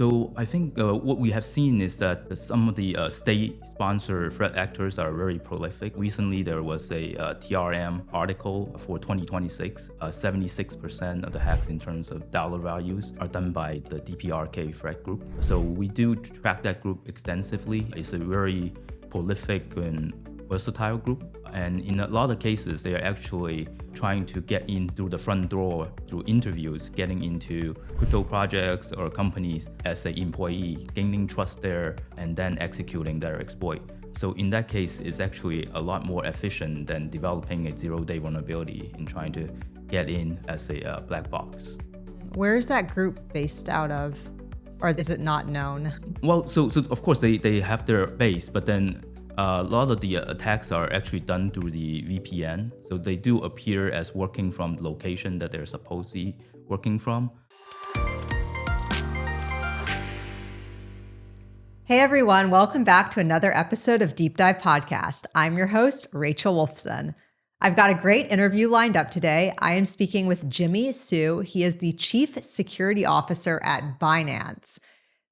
So I think what we have seen is that some of the state-sponsored threat actors are very prolific. Recently, there was a TRM article for 2026. 76% of the hacks in terms of dollar values are done by the DPRK threat group. So we do track that group extensively. It's a very prolific and versatile group. And in a lot of cases, they are actually trying to get in through the front door through interviews, getting into crypto projects or companies as an employee, gaining trust there, and then executing their exploit. So in that case, it's actually a lot more efficient than developing a zero-day vulnerability and trying to get in as a black box. Where is that group based out of? Or is it not known? Well, so of course they have their base, but then a lot of the attacks are actually done through the VPN. So they do appear as working from the location that they're supposed to be working from. Hey everyone, welcome back to another episode of Deep Dive Podcast. I'm your host, Rachel Wolfson. I've got a great interview lined up today. I am speaking with Jimmy Su. He is the Chief Security Officer at Binance.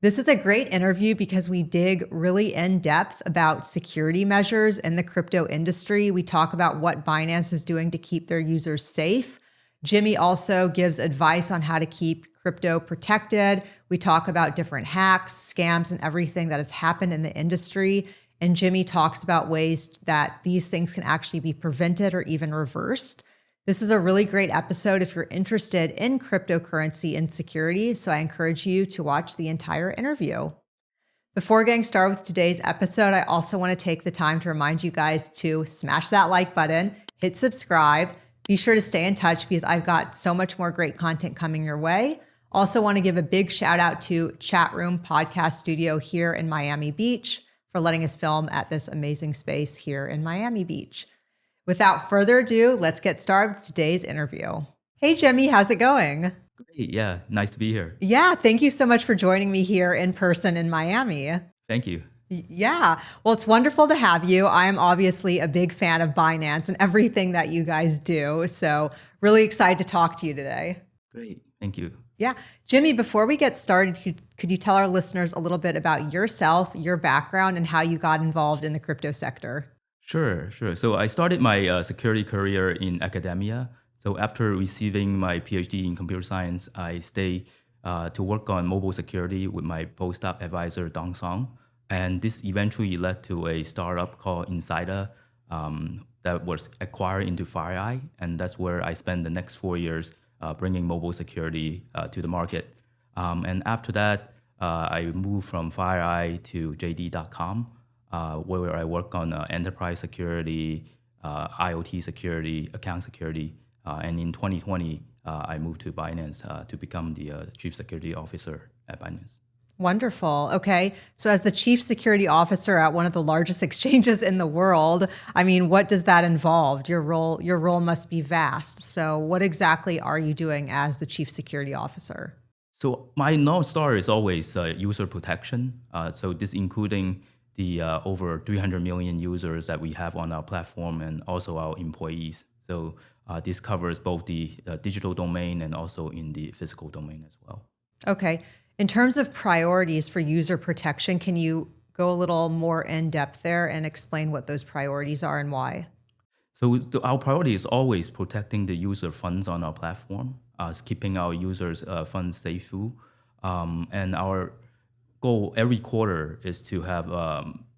This is a great interview because we dig really in depth about security measures in the crypto industry. We talk about what Binance is doing to keep their users safe. Jimmy also gives advice on how to keep crypto protected. We talk about different hacks, scams, and everything that has happened in the industry. And Jimmy talks about ways that these things can actually be prevented or even reversed. This is a really great episode if you're interested in cryptocurrency and security, so I encourage you to watch the entire interview. Before getting started with today's episode, I also want to take the time to remind you guys to smash that like button, hit subscribe, be sure to stay in touch because I've got so much more great content coming your way. Also want to give a big shout out to Chatroom Podcast Studio here in Miami Beach for letting us film at this amazing space here in Miami Beach. Without further ado, let's get started with today's interview. Hey, Jimmy, how's it going? Great, yeah, nice to be here. Yeah, thank you so much for joining me here in person in Miami. Thank you. Yeah, well, it's wonderful to have you. I am obviously a big fan of Binance and everything that you guys do. So really excited to talk to you today. Great, thank you. Yeah. Jimmy, before we get started, could you tell our listeners a little bit about yourself, your background, and how you got involved in the crypto sector? Sure. So I started my security career in academia. So after receiving my PhD in computer science, I stayed to work on mobile security with my postdoc advisor, Dong Song. And this eventually led to a startup called Insider that was acquired into FireEye. And that's where I spent the next 4 years bringing mobile security to the market. And after that, I moved from FireEye to JD.com. Where I work on enterprise security, IoT security, account security. And in 2020, I moved to Binance to become the Chief Security Officer at Binance. Wonderful. Okay. So as the Chief Security Officer at one of the largest exchanges in the world, I mean, what does that involve? Your role must be vast. So what exactly are you doing as the Chief Security Officer? So my North Star is always user protection. So this including the over 300 million users that we have on our platform and also our employees. So this covers both the digital domain and also in the physical domain as well. Okay. In terms of priorities for user protection, can you go a little more in depth there and explain what those priorities are and why? So our priority is always protecting the user funds on our platform, keeping our users' funds safe. And our goal every quarter is to have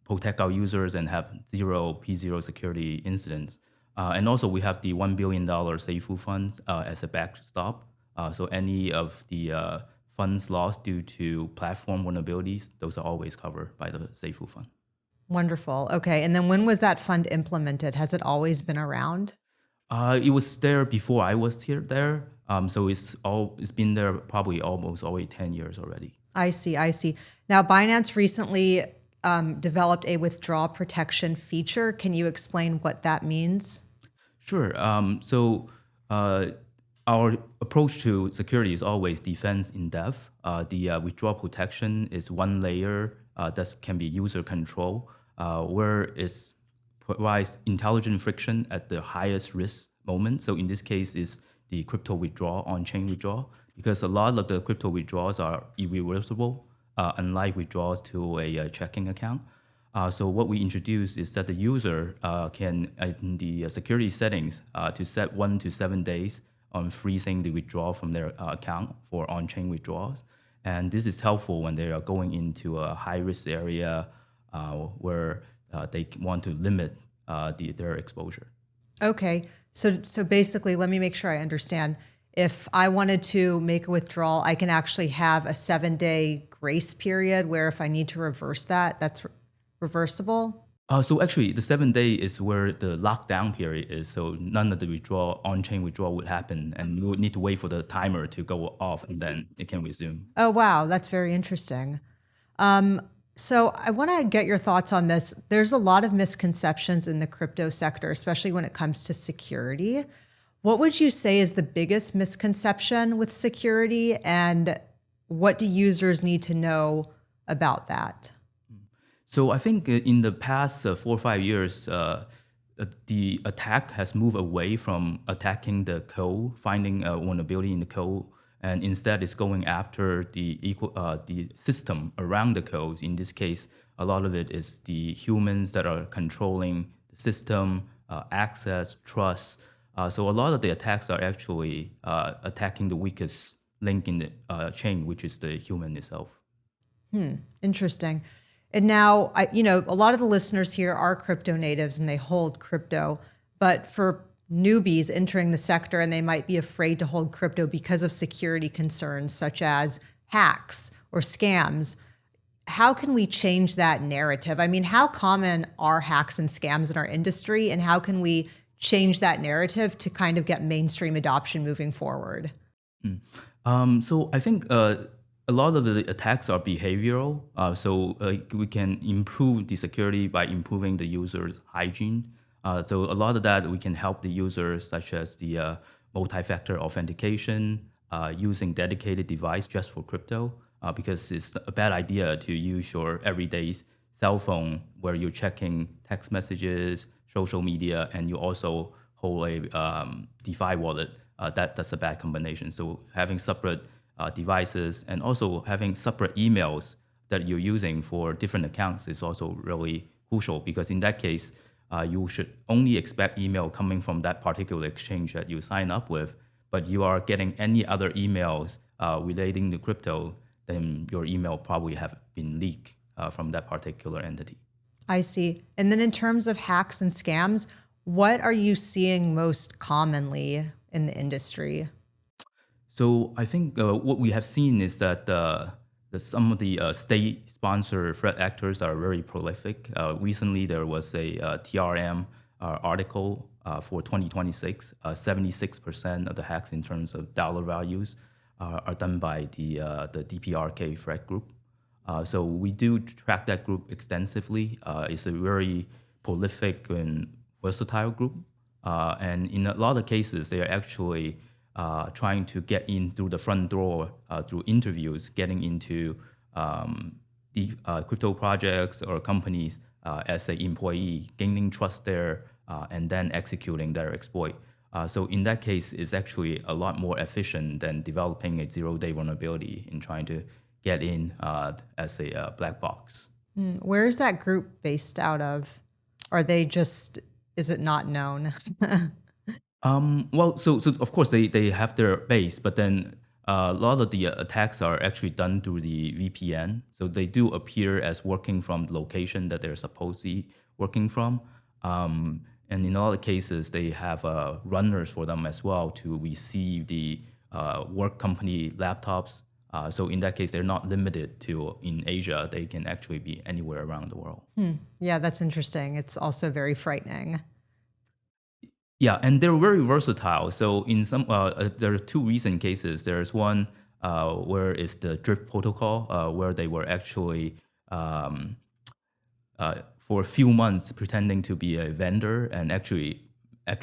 protect our users and have zero P0 security incidents. And also we have the $1 billion Seifu funds as a backstop. So any of the funds lost due to platform vulnerabilities, those are always covered by the Seifu fund. Wonderful. Okay. And then when was that fund implemented? Has it always been around? It was there before I was there. So it's been there probably almost 10 years already. I see. Now, Binance recently developed a withdrawal protection feature. Can you explain what that means? Sure. So our approach to security is always defense in depth. The withdrawal protection is one layer that can be user control, where it provides intelligent friction at the highest risk moment. So in this case, is the crypto withdrawal, on-chain withdrawal, because a lot of the crypto withdrawals are irreversible. unlike withdrawals to a checking account. So what we introduce is that the user can, in the security settings, to set 1 to 7 days on freezing the withdrawal from their account for on-chain withdrawals. And this is helpful when they are going into a high-risk area where they want to limit their exposure. Okay. So basically, let me make sure I understand. If I wanted to make a withdrawal, I can actually have a 7-day grace period where if I need to reverse that, that's reversible? So actually, the 7 day is where the lockdown period is. So none of the withdrawal, on-chain withdrawal would happen, and you would need to wait for the timer to go off, and then it can resume. Oh, wow. That's very interesting. So I want to get your thoughts on this. There's a lot of misconceptions in the crypto sector, especially when it comes to security. What would you say is the biggest misconception with security, and what do users need to know about that? So I think in the past 4 or 5 years, the attack has moved away from attacking the code, finding a vulnerability in the code, and instead is going after the system around the code. In this case, a lot of it is the humans that are controlling the system, access, trust. So a lot of the attacks are actually attacking the weakest link in the chain, which is the human itself. Interesting. And now, a lot of the listeners here are crypto natives and they hold crypto, but for newbies entering the sector and they might be afraid to hold crypto because of security concerns such as hacks or scams, how can we change that narrative? I mean, how common are hacks and scams in our industry, and how can we change that narrative to kind of get mainstream adoption moving forward? So I think a lot of the attacks are behavioral. So we can improve the security by improving the user's hygiene. So a lot of that we can help the users, such as the multi-factor authentication, using dedicated device just for crypto, because it's a bad idea to use your everyday cell phone where you're checking text messages, social media, and you also hold a DeFi wallet. That's a bad combination. So having separate devices and also having separate emails that you're using for different accounts is also really crucial, because in that case, you should only expect email coming from that particular exchange that you sign up with. But you are getting any other emails relating to crypto, then your email probably have been leaked from that particular entity. I see. And then in terms of hacks and scams, what are you seeing most commonly in the industry? So I think what we have seen is that some of the state-sponsored threat actors are very prolific. Recently, there was a TRM article for 2026. 76% of the hacks in terms of dollar values are done by the DPRK threat group. So we do track that group extensively. It's a very prolific and versatile group. And in a lot of cases, they are actually trying to get in through the front door through interviews, getting into the crypto projects or companies as an employee, gaining trust there, and then executing their exploit. So in that case, it's actually a lot more efficient than developing a zero-day vulnerability in trying to get in as a black box. Where is that group based out of? Are they just, is it not known? Well, so of course they have their base, but then a lot of the attacks are actually done through the VPN. So they do appear as working from the location that they're supposed to be working from. And in a lot of cases, they have runners for them as well to receive the work company laptops. So in that case, they're not limited to in Asia. They can actually be anywhere around the world. Yeah, that's interesting. It's also very frightening. Yeah, and they're very versatile. So in some, there are two recent cases. There's one where it's the drift protocol, where they were actually for a few months pretending to be a vendor and actually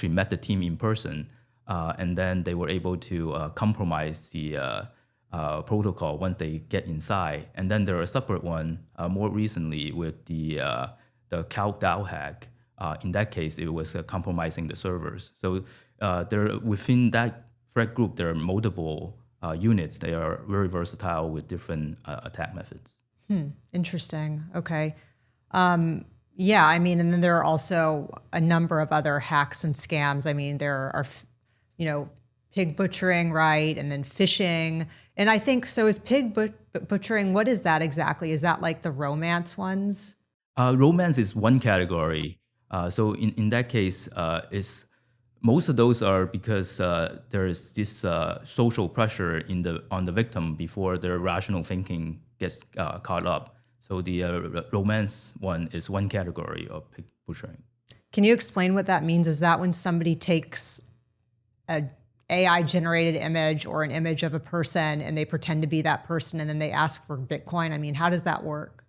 met the team in person, and then they were able to compromise the protocol once they get inside. And then there are a separate one more recently with the CloudDAO hack. In that case, it was compromising the servers. So there within that threat group, there are multiple units. They are very versatile with different attack methods. Interesting. Okay. Yeah, I mean, and then there are also a number of other hacks and scams. I mean, there are, you know, pig butchering, right? And then phishing. And I think, so is butchering, what is that exactly? Is that like the romance ones? Romance is one category. So in that case, is most of those are because there is this social pressure on the victim before their rational thinking gets caught up. So the romance one is one category of pig butchering. Can you explain what that means? Is that when somebody takes a AI generated image or an image of a person and they pretend to be that person and then they ask for Bitcoin? I mean, how does that work?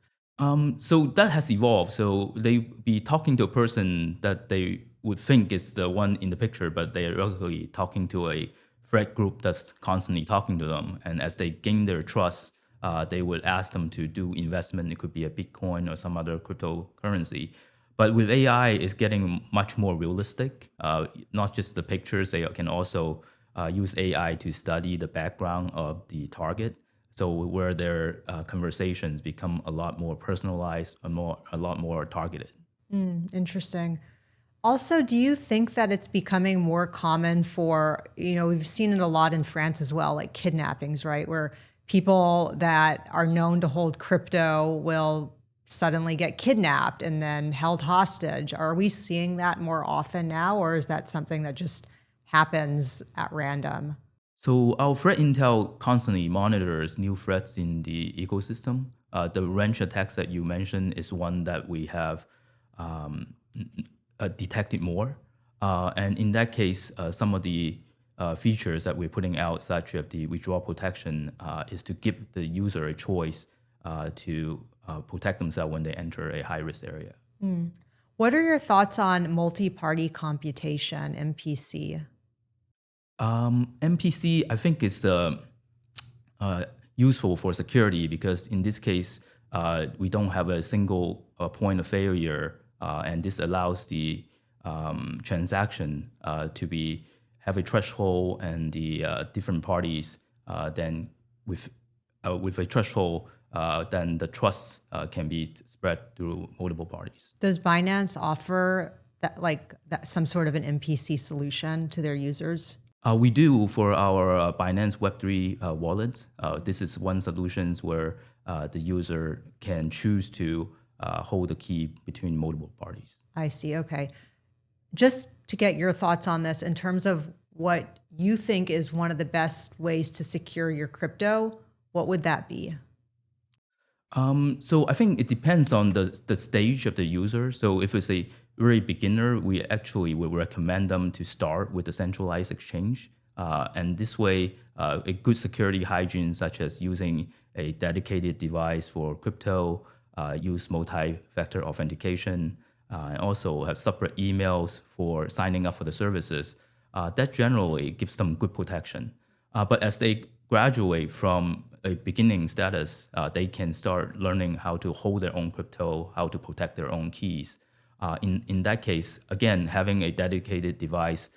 So that has evolved. So they be talking to a person that they would think is the one in the picture, but they are actually talking to a threat group that's constantly talking to them. And as they gain their trust, they would ask them to do investment. It could be a Bitcoin or some other cryptocurrency. But with AI, it's getting much more realistic. Not just the pictures, they can also use AI to study the background of the target. So where their conversations become a lot more personalized and a lot more targeted. Interesting. Also, do you think that it's becoming more common for, we've seen it a lot in France as well, like kidnappings, right? Where people that are known to hold crypto will suddenly get kidnapped and then held hostage. Are we seeing that more often now, or is that something that just happens at random? So our threat intel constantly monitors new threats in the ecosystem. The wrench attacks that you mentioned is one that we have detected more. And in that case, some of the features that we're putting out, such as the withdrawal protection, is to give the user a choice to protect themselves when they enter a high-risk area. What are your thoughts on multi-party computation, MPC? MPC, I think, is useful for security because in this case, we don't have a single point of failure, and this allows the transaction to have a threshold, and the different parties then with a threshold, then the trust can be spread through multiple parties. Does Binance offer that some sort of an MPC solution to their users? We do for our Binance Web3 wallets. This is one solution where the user can choose to hold the key between multiple parties. I see. Okay. Just to get your thoughts on this, in terms of what you think is one of the best ways to secure your crypto, what would that be? So I think it depends on the stage of the user. So if it's a very beginner, we actually would recommend them to start with a centralized exchange. And this way, a good security hygiene, such as using a dedicated device for crypto, use multi-factor authentication, and also have separate emails for signing up for the services, that generally gives them good protection. But as they graduate from a beginning status, they can start learning how to hold their own crypto, how to protect their own keys. In that case, again, having a dedicated device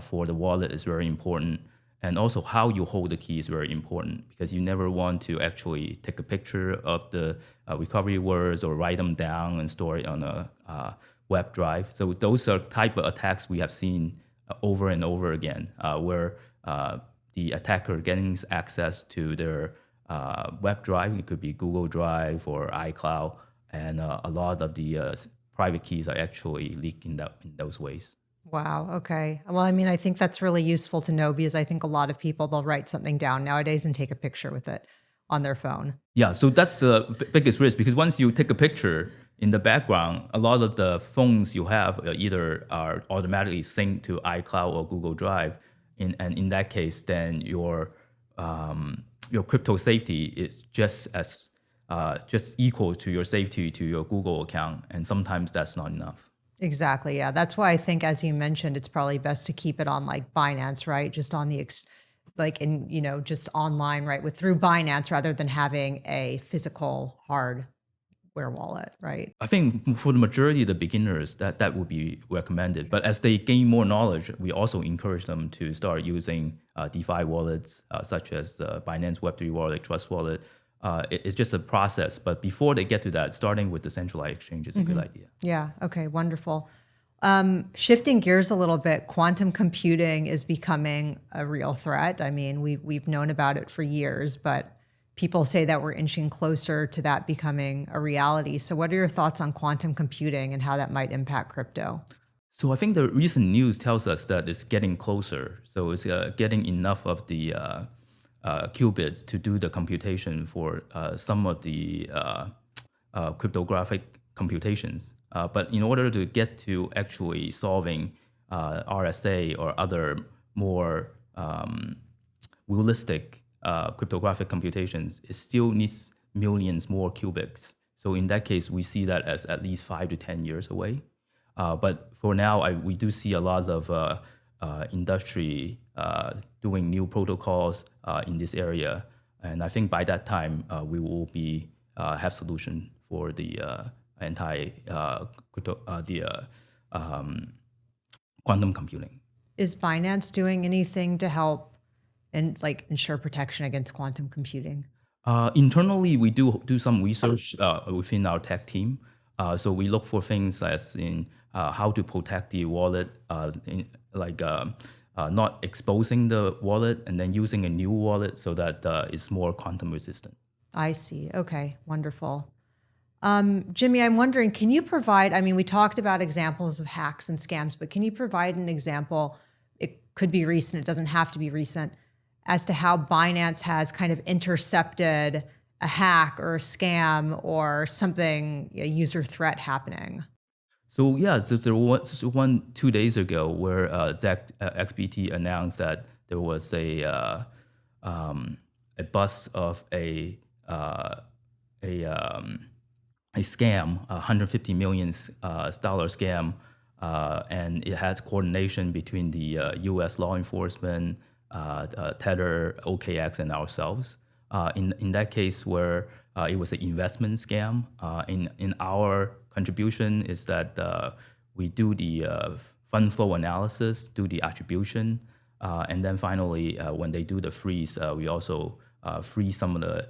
for the wallet is very important. And also how you hold the key is very important because you never want to actually take a picture of the recovery words or write them down and store it on a web drive. So those are type of attacks we have seen over and over again, where the attacker gains access to their web drive. It could be Google Drive or iCloud, and a lot of the private keys are actually leaked in those ways. Wow. Okay. Well, I mean, I think that's really useful to know because I think a lot of people, they'll write something down nowadays and take a picture with it on their phone. Yeah. So that's the biggest risk because once you take a picture in the background, a lot of the phones you have either are automatically synced to iCloud or Google Drive. And in that case, then your crypto safety is just equal to your safety to your Google account. And sometimes that's not enough. Exactly. Yeah. That's why I think, as you mentioned, it's probably best to keep it on like Binance, right? Just on the, just online, right? Through Binance rather than having a physical hardware wallet, right? I think for the majority of the beginners, that would be recommended. But as they gain more knowledge, we also encourage them to start using DeFi wallets, such as Binance Web3 wallet, Trust Wallet, it's just a process. But before they get to that, starting with the centralized exchange is a good idea. Yeah. Okay. Wonderful. Shifting gears a little bit, quantum computing is becoming a real threat. I mean, we've known about it for years, but people say that we're inching closer to that becoming a reality. So what are your thoughts on quantum computing and how that might impact crypto? So I think the recent news tells us that it's getting closer. So it's getting enough of the qubits to do the computation for some of the cryptographic computations. But in order to get to actually solving RSA or other more realistic cryptographic computations, it still needs millions more qubits. So in that case, we see that as at least 5 to 10 years away. But for now, we do see a lot of industry doing new protocols in this area, and I think by that time we will be have solution for the quantum computing. Is Binance doing anything to help and like ensure protection against quantum computing? Internally, we do some research within our tech team. So we look for things as in how to protect the wallet, not exposing the wallet and then using a new wallet so that it's more quantum resistant. I see. Okay, wonderful. Jimmy, I'm wondering, can you provide, I mean, we talked about examples of hacks and scams, but can you provide an example? It could be recent, it doesn't have to be recent, as to how Binance has kind of intercepted a hack or a scam or something, a user threat happening. So yeah, so there was one 2 days ago where XBT announced that there was a bust of a scam, $150 million scam, and it has coordination between the U.S. law enforcement, Tether, OKX, and ourselves. In that case, where it was an investment scam, in our contribution is that we do the fund flow analysis, do the attribution, and then finally, when they do the freeze, we also freeze some of the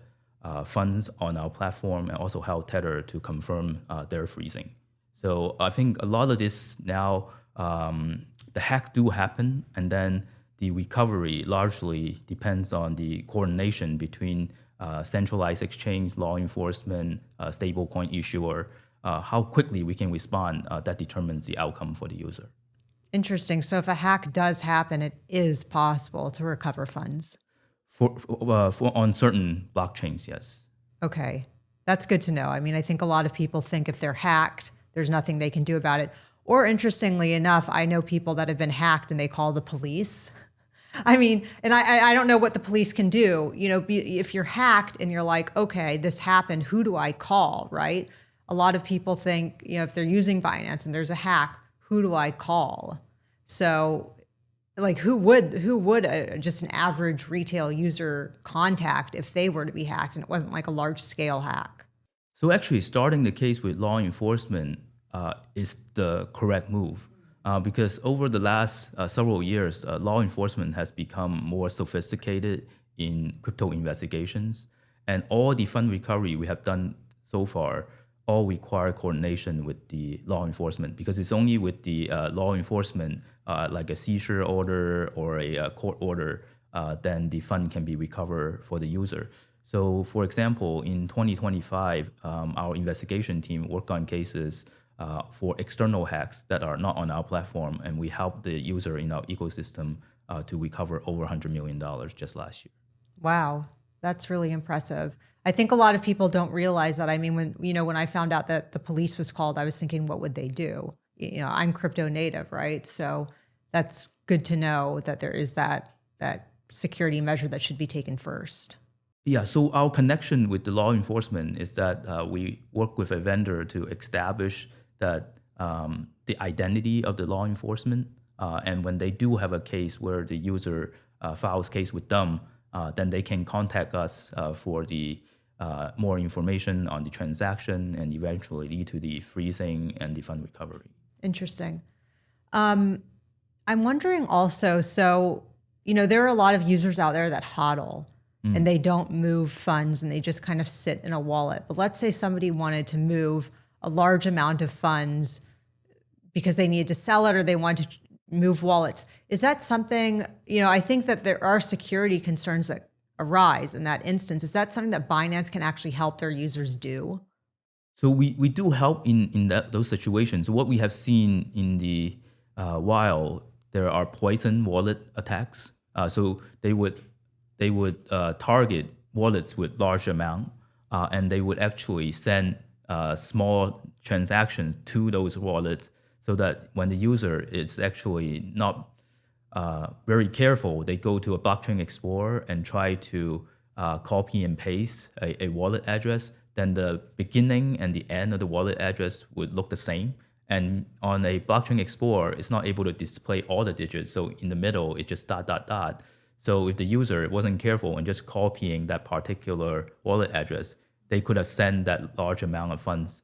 funds on our platform and also help Tether to confirm their freezing. So I think a lot of this now, the hacks do happen, and then the recovery largely depends on the coordination between centralized exchange, law enforcement, stablecoin issuer. How quickly we can respond, that determines the outcome for the user. Interesting. So if a hack does happen, it is possible to recover funds. For on certain blockchains, yes. Okay, that's good to know. I mean, I think a lot of people think if they're hacked, there's nothing they can do about it. Or interestingly enough, I know people that have been hacked and they call the police. I mean, and I don't know what the police can do. You know, if you're hacked and you're like, okay, this happened, who do I call, right? A lot of people think, you know, if they're using Binance and there's a hack, who do I call? So like who would just an average retail user contact if they were to be hacked and it wasn't like a large scale hack? So actually starting the case with law enforcement is the correct move. Because over the last several years, law enforcement has become more sophisticated in crypto investigations. And all the fund recovery we have done so far all require coordination with the law enforcement, because it's only with the law enforcement, like a seizure order or a court order, then the fund can be recovered for the user. So for example, in 2025, our investigation team worked on cases for external hacks that are not on our platform, and we helped the user in our ecosystem to recover over $100 million just last year. Wow, that's really impressive. I think a lot of people don't realize that. I mean, when I found out that the police was called, I was thinking, what would they do? You know, I'm crypto native, right? So that's good to know that there is that security measure that should be taken first. Yeah, so our connection with the law enforcement is that we work with a vendor to establish that the identity of the law enforcement, and when they do have a case where the user files case with them, then they can contact us for the more information on the transaction and eventually lead to the freezing and the fund recovery. Interesting. I'm wondering also, so, you know, there are a lot of users out there that hodl. and they don't move funds and they just kind of sit in a wallet. But let's say somebody wanted to move a large amount of funds because they needed to sell it or they wanted to move wallets. Is that something, I think that there are security concerns that arise in that instance. Is that something that Binance can actually help their users do? So we do help in those situations. What we have seen in the while there are poison wallet attacks. So they would target wallets with large amount, and they would actually send small transactions to those wallets, so that when the user is actually not very careful, they go to a blockchain explorer and try to copy and paste a wallet address. Then the beginning and the end of the wallet address would look the same. And on a blockchain explorer, it's not able to display all the digits. So in the middle, it's just ... So if the user wasn't careful and just copying that particular wallet address, they could have sent that large amount of funds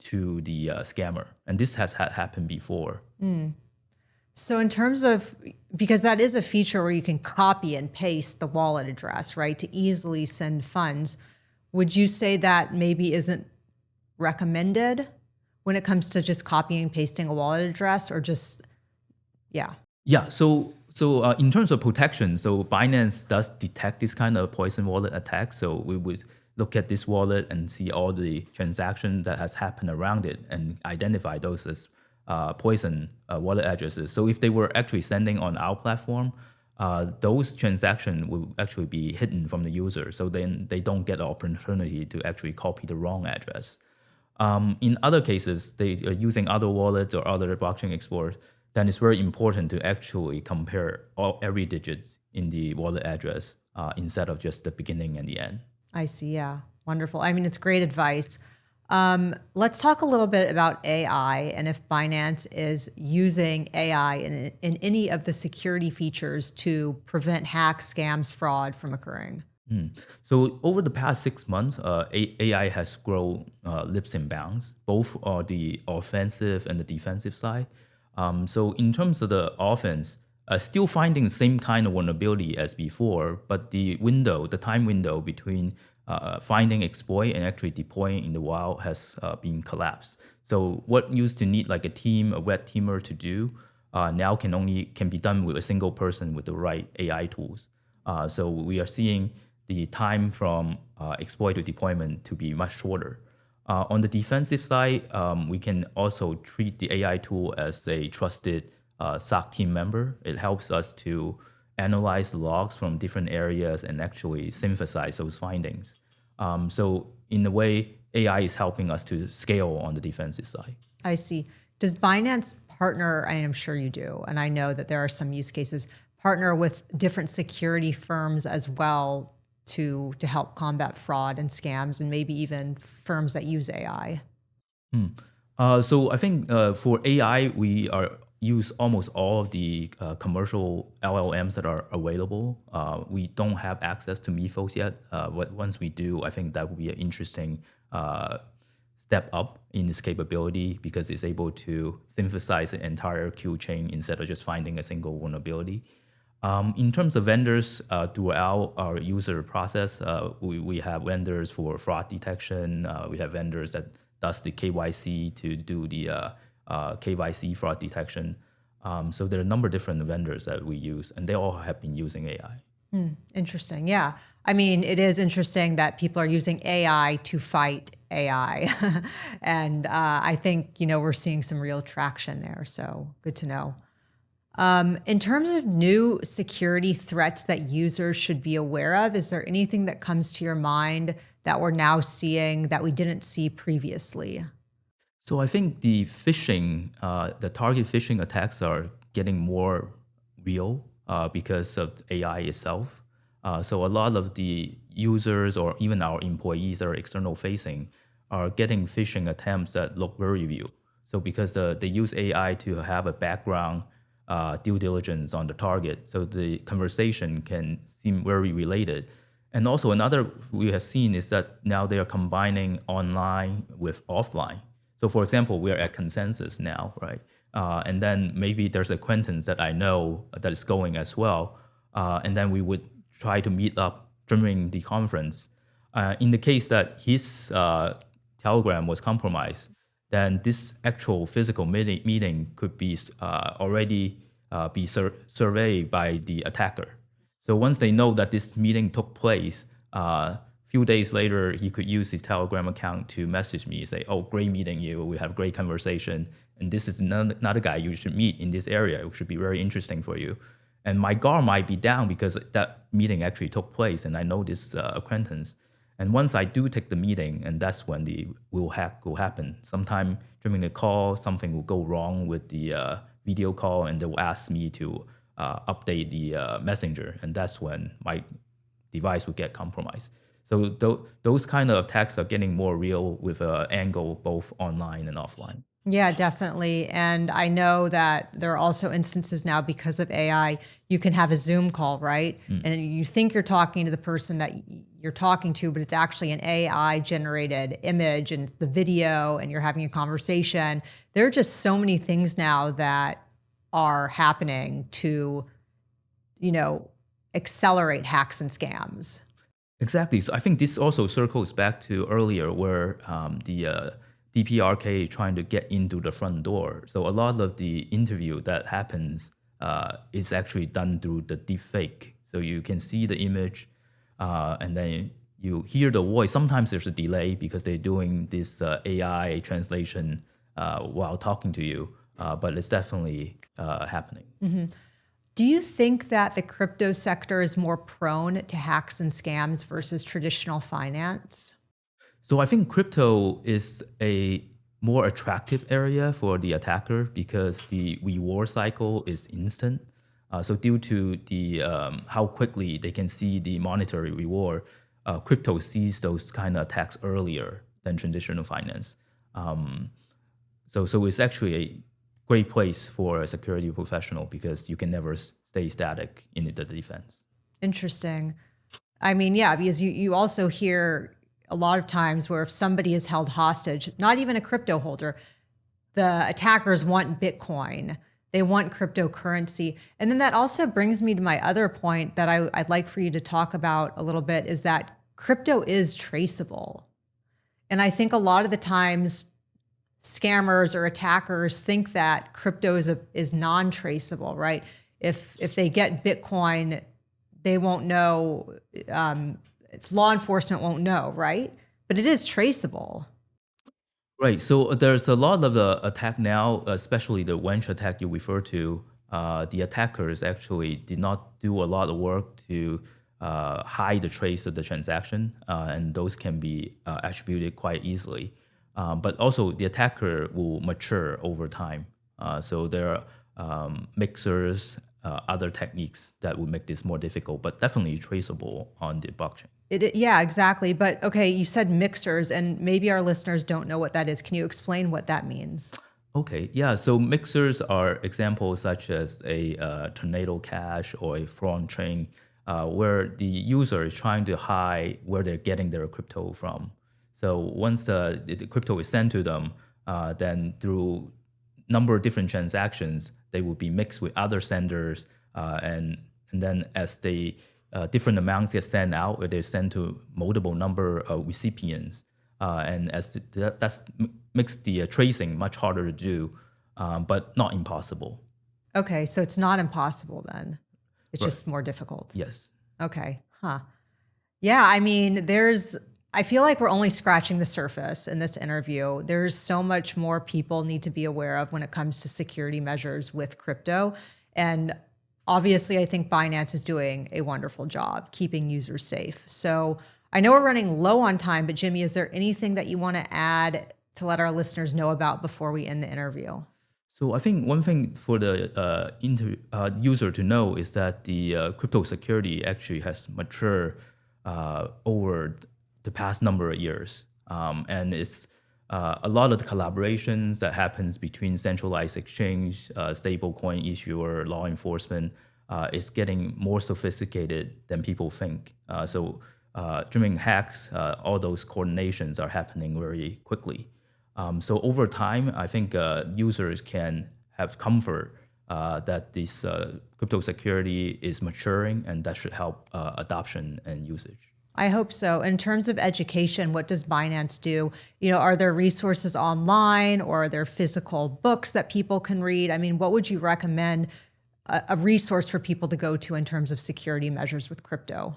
to the scammer. And this has happened before. So in terms of, because that is a feature where you can copy and paste the wallet address, right, to easily send funds, would you say that maybe isn't recommended when it comes to just copying and pasting a wallet address, or just, yeah? Yeah, so in terms of protection, so Binance does detect this kind of poison wallet attack. So we would look at this wallet and see all the transactions that has happened around it and identify those as poison wallet addresses. So if they were actually sending on our platform, those transactions will actually be hidden from the user. So then they don't get the opportunity to actually copy the wrong address. In other cases, they are using other wallets or other blockchain explorers. Then it's very important to actually compare every digit in the wallet address instead of just the beginning and the end. I see. Yeah. Wonderful. I mean, it's great advice. Let's talk a little bit about AI and if Binance is using AI in any of the security features to prevent hacks, scams, fraud from occurring. So over the past 6 months, AI has grown leaps and bounds, both on the offensive and the defensive side. So in terms of the offense, still finding the same kind of vulnerability as before, but the time window between finding exploit and actually deploying in the wild has been collapsed. So what used to need like a red teamer to do, now can be done with a single person with the right AI tools. So we are seeing the time from exploit to deployment to be much shorter. On the defensive side, we can also treat the AI tool as a trusted SOC team member. It helps us to analyze logs from different areas and actually synthesize those findings. So in a way, AI is helping us to scale on the defensive side. I see. Does Binance partner, and I'm sure you do, and I know that there are some use cases, partner with different security firms as well to help combat fraud and scams, and maybe even firms that use AI? So I think for AI, we use almost all of the commercial LLMs that are available. We don't have access to Mythos yet, but once we do, I think that will be an interesting step up in its capability because it's able to synthesize the entire queue chain instead of just finding a single vulnerability. In terms of vendors, throughout our user process, we have vendors for fraud detection. We have vendors that does the KYC to do the KYC fraud detection. So there are a number of different vendors that we use, and they all have been using AI. Interesting. Yeah. I mean, it is interesting that people are using AI to fight AI. And I think, we're seeing some real traction there. So good to know. In terms of new security threats that users should be aware of, is there anything that comes to your mind that we're now seeing that we didn't see previously? So I think the target phishing attacks are getting more real because of AI itself. So a lot of the users or even our employees that are external facing are getting phishing attempts that look very real. So because they use AI to have a background due diligence on the target, so the conversation can seem very related. And also another we have seen is that now they are combining online with offline. So for example, we are at Consensus now, right? And then maybe there's acquaintance that I know that is going as well. And then we would try to meet up during the conference. In the case that his Telegram was compromised, then this actual physical meeting could be already be surveyed by the attacker. So once they know that this meeting took place, few days later, he could use his Telegram account to message me, say, "Oh, great meeting you. We have a great conversation, and this is another guy you should meet in this area. It should be very interesting for you." And my guard might be down because that meeting actually took place, and I know this acquaintance. And once I do take the meeting, and that's when the hack will happen. Sometime during the call, something will go wrong with the video call, and they will ask me to update the messenger, and that's when my device will get compromised. So those kind of attacks are getting more real with an angle both online and offline. Yeah, definitely. And I know that there are also instances now because of AI, you can have a Zoom call, right? And you think you're talking to the person that you're talking to, but it's actually an AI generated image and the video, and you're having a conversation. There are just so many things now that are happening to, accelerate hacks and scams. Exactly. So I think this also circles back to earlier where the DPRK is trying to get into the front door. So a lot of the interview that happens is actually done through the deepfake. So you can see the image and then you hear the voice. Sometimes there's a delay because they're doing this AI translation while talking to you, but it's definitely happening. Mm-hmm. Do you think that the crypto sector is more prone to hacks and scams versus traditional finance? So I think crypto is a more attractive area for the attacker because the reward cycle is instant. So due to the how quickly they can see the monetary reward, crypto sees those kind of attacks earlier than traditional finance. So it's actually a great place for a security professional because you can never stay static in the defense. Interesting. I mean, yeah, because you also hear a lot of times where if somebody is held hostage, not even a crypto holder, the attackers want Bitcoin. They want cryptocurrency. And then that also brings me to my other point that I'd like for you to talk about a little bit is that crypto is traceable. And I think a lot of the times scammers or attackers think that crypto is non-traceable, right? If they get Bitcoin, they won't know, law enforcement won't know, right? But it is traceable. Right. So there's a lot of the attack now, especially the wench attack you refer to. The attackers actually did not do a lot of work to hide the trace of the transaction, and those can be attributed quite easily. But also the attacker will mature over time. So there are mixers, other techniques that would make this more difficult, but definitely traceable on the blockchain. Yeah, exactly. But okay, you said mixers, and maybe our listeners don't know what that is. Can you explain what that means? Okay, yeah. So mixers are examples such as a tornado cache or a fraud chain, where the user is trying to hide where they're getting their crypto from. So once the crypto is sent to them, then through number of different transactions, they will be mixed with other senders, and then as the different amounts get sent out, they're sent to multiple number of recipients, and as that's makes the tracing much harder to do, but not impossible. Okay, so it's not impossible then. It's Right. just more difficult. Yes. Okay, huh. Yeah, I mean, I feel like we're only scratching the surface in this interview. There's so much more people need to be aware of when it comes to security measures with crypto. And obviously, I think Binance is doing a wonderful job keeping users safe. So I know we're running low on time, but Jimmy, is there anything that you want to add to let our listeners know about before we end the interview? So I think one thing for the user to know is that the crypto security actually has matured over the past number of years, and it's a lot of the collaborations that happens between centralized exchange, stablecoin issuer, law enforcement is getting more sophisticated than people think. So during hacks, all those coordinations are happening very quickly. So over time, I think users can have comfort that this crypto security is maturing, and that should help adoption and usage. I hope so. In terms of education, what does Binance do? Are there resources online, or are there physical books that people can read? I mean, what would you recommend a resource for people to go to in terms of security measures with crypto?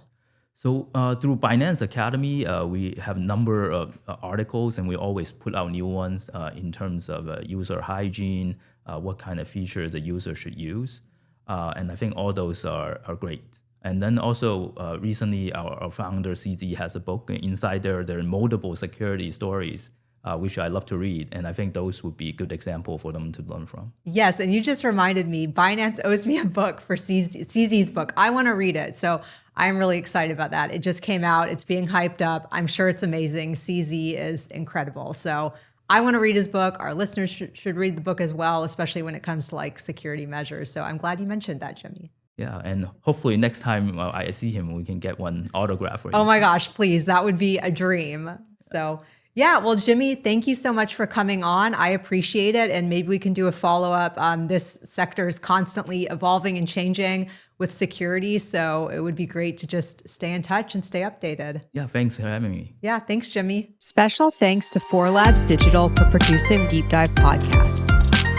So through Binance Academy, we have a number of articles, and we always put out new ones in terms of user hygiene, what kind of features the user should use. And I think all those are great. And then also recently, our founder, CZ, has a book. Inside there are multiple security stories, which I love to read. And I think those would be a good example for them to learn from. Yes, and you just reminded me, Binance owes me a book for CZ's book. I want to read it. So I'm really excited about that. It just came out. It's being hyped up. I'm sure it's amazing. CZ is incredible. So I want to read his book. Our listeners should read the book as well, especially when it comes to like security measures. So I'm glad you mentioned that, Jimmy. Yeah, and hopefully next time I see him, we can get one autograph for you. Oh my gosh, please. That would be a dream. So yeah, well, Jimmy, thank you so much for coming on. I appreciate it. And maybe we can do a follow-up. This sector is constantly evolving and changing with security. So it would be great to just stay in touch and stay updated. Yeah, thanks for having me. Yeah, thanks, Jimmy. Special thanks to 4Labs Digital for producing Deep Dive Podcast.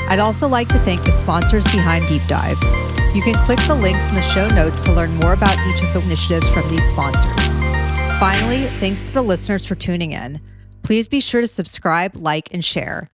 I'd also like to thank the sponsors behind Deep Dive. You can click the links in the show notes to learn more about each of the initiatives from these sponsors. Finally, thanks to the listeners for tuning in. Please be sure to subscribe, like, and share.